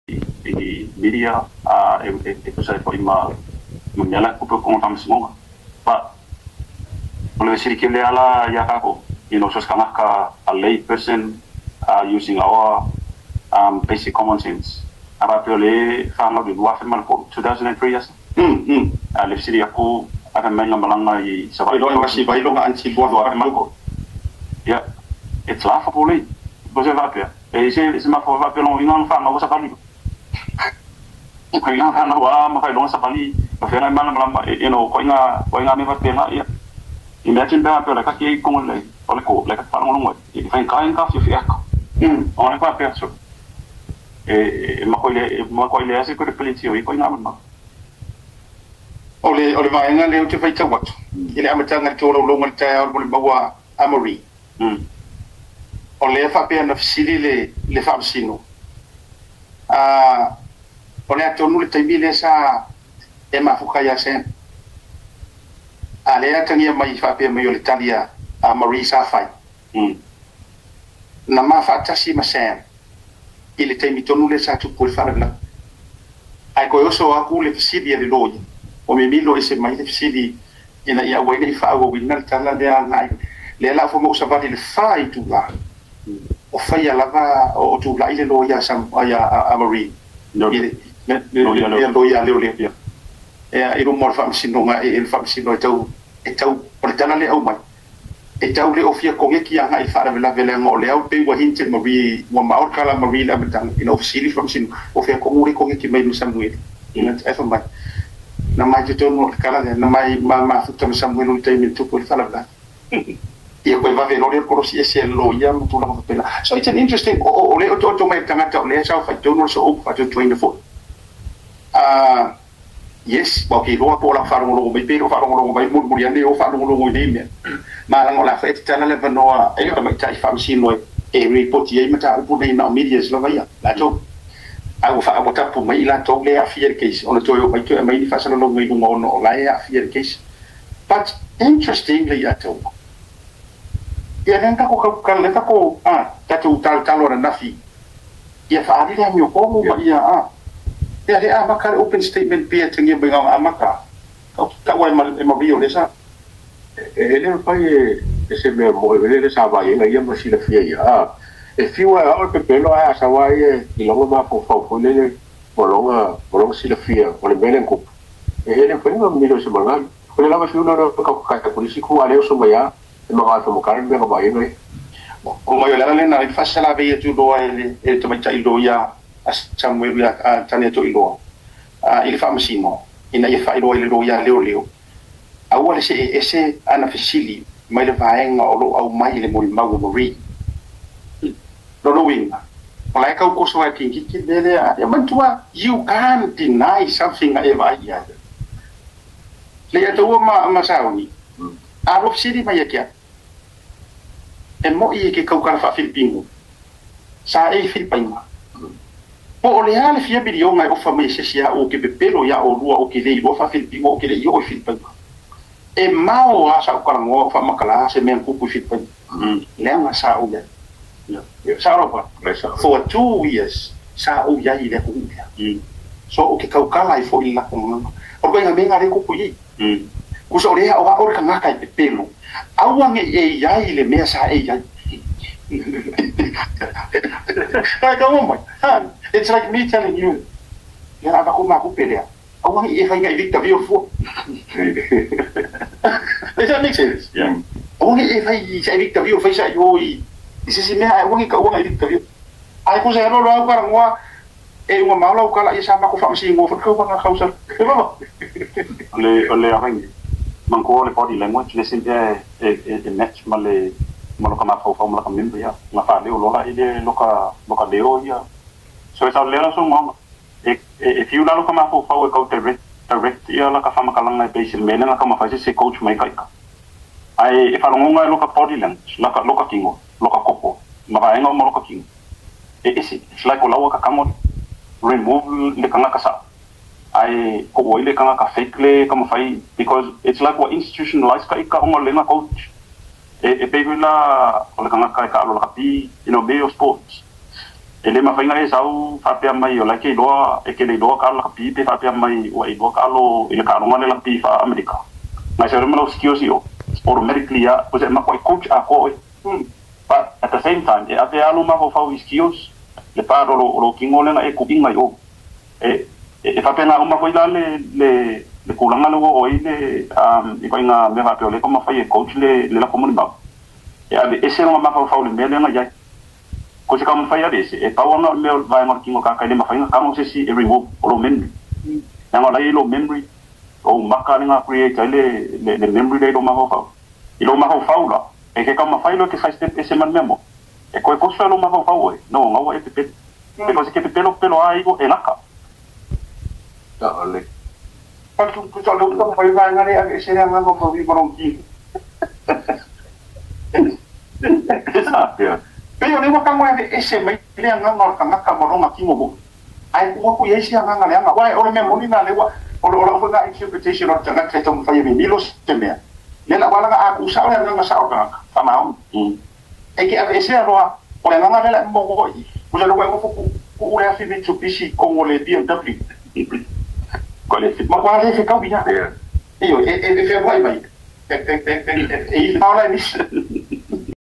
media sai po ima manyala ko po kung tamis mo pa oleh siri kile ala ya kako so skanga ka a lay person using our basic common sense apa pole fanga bi wa mal ko 2003 yes ale siri aku ada menga malanga I sabai lo masih bai lo anti bo mal ko ya it's laughable você vai ver esse ma for va pelo ingan fanga ko sa kali ko ingan fanga wa ma fai lo sa kali ko fena mana malama ko inga me va pena ya imagine ba pelo ka ki ko le ole ko le ka fa ngolo I fai ka en ka fi fiaka on va perso ma ko le ase ko repelitio ko inga ma ole va nga le te fai tawat ile amatanga to lo ngal ta ole bawa amori ole fa pe na fisili le fa sino ole atonu le taibile sa e ma fuka ya sen ale atangia mai fa pe mai ole talia a marisa fai na ma fa tasi ma sen ile taimi tonu le sa tu pul fa la ai ko yoso aku le fisili le loye o me milo ese mai le fisili ina ya wele fa o winal tala de ngai le la fo mo sa va le fa I tu la o fai lava o tu la ile lo ya sam ya amari no lo ya le le ya I mo fa sino nga e fa sino tau por tana le au mai e tau le ofia ko nge ki anga I fa la vele ngo le au pe wa hinche mari wa ma kala mari la betang in ofisili from sin ofia ko nguri ko nge ki mai sam we ina e fa mai na mai te tono kala na mai ma futa sam we no te min tu por fa la ia koe va velo le korosi ese lo ia mutu la pela so it's an interesting o le to mai tangata o le sa fa tono so o fa to 24 yes ba ki lo po la fa lo mai pero fa lo mai mu mu yande o fa lo ni me ma la ngola fa tana le vano e ka mai tai fa si no e report ye mata u nei na media lo vai la to a fa a bota po mai la to le a fier case on to yo mai to mai fa sa lo mai no no la a fier case but interestingly at all ia nenta ko kaleta ko tatu tal ora nafi ia fa ali le mi ko mo ia ia le amaka open statement pia tingi benga amaka ka wa ma bio le sa ele pai ese me mo ele sa va ia ma si la fia ia e fiwa o pe pelo a sa wa I longa ma fo le bolonga si la fia o le melen ko ele foi no milo se manga ko le lava fiu no ka polisi ko ale so maya ma fa mo karin be ba ia o mai la na fa sa la be tu do ele to mai tai do ya Samuel ya tane to ilo il fa masino ina ia fa ilo ile do ya leo awale se ese ana fisili mai le vaenga o au mai le mo mau mori no winga Like how goes working, you can't deny something ever yet. Lea to masawi. Arab City mayakia. E mo I ke kaukara fa Filipino. Sa e Filipino. Po ole ale fia video ngai ofa me se sia o ke pepelo ya o lua o ke le o fa Filipino o ke le o Filipino. E mau asa o karango fa makala se men kuku Filipino. Lea sa o ya. Saropa for 2 years sa o ya ile ko so o ke kaukala I fo ila ko o ko nga menga re ko yi ku so re o ka nga ka pelo awange e ya ile me sa e ya I go on it's like me telling you ya aba ko ma ko pelea awange e fa nga evita vio fo does that make sense yeah awange e fa evita vio fa sa yo isi si me ai wangi ka wanga I tavio ai ko sa lo lo ka ngwa e ngwa ma lo ka la isa ma ko fa si ngo fa ko ba ka usa e ba le arrangi manco le body language le sempre e match male mo ka ma fa mo ka member ya ma fa le lo la ide lo ka deo ya so esa le so mo if you la lo ka ma fa ko direct ya la ka fa ma ka langa basic mena ka ma fa si coach mai ka ai e fa ngonga lo ka body language lo ka kingo loka kopo makaenga mo loka king isi it's like olawa ka kamon remove le kanga kasa ai ko oile kanga ka fake le kama fai because it's like what institutionalized ka mo lenga coach e pegula ole kanga ka lo ka pi be of sports ele mafainga e sau fapea mai o lake iloa e ke iloa ka la pi pe fapea mai o iloa ka lo ile ka ronga le pi fa America na se remelo skills yo automatically ya o se ma ko coach a ko but at the same time e ave alo ma fa skills le pa lo kingo le na e ku pinga yo e fapea na uma ko ila le kulanga lo o ile i ko inga me fapea le ko ma fa e coach le la comunidade e ave ese no ma fa le mele na ya ko se kam faya desse e pa wona me vai mar kingo ka le ma fa kam se si e remove o memory ya ngala ilo memory o maka nga create le memory le ma fa ilo ma fa la e ke kam fa ilo ke fa step ese man memo e ko so lo ma fa o no nga e pe e ko se ke pelo ai go e naka ta ale pa tu so lo ko fa va ngare e se nga ngo ko vi boron ki esatto pero ni mo kangwa ese mai le nga ngor ka ngaka boron ki mo ai ko ko yesi nga nga le nga wa o me mo ni na le wa o ko ga interpretation o tanga ke tong fa yemi ni lo semea le la wala ga aku sa nga nga sa ka fa ma e ke ave ese ro o le nga le mo ko o le lo ko o le afi bitu pisi como le BMW ko le ma kwa le fe ka bia e yo e fe vai mai e fa la ni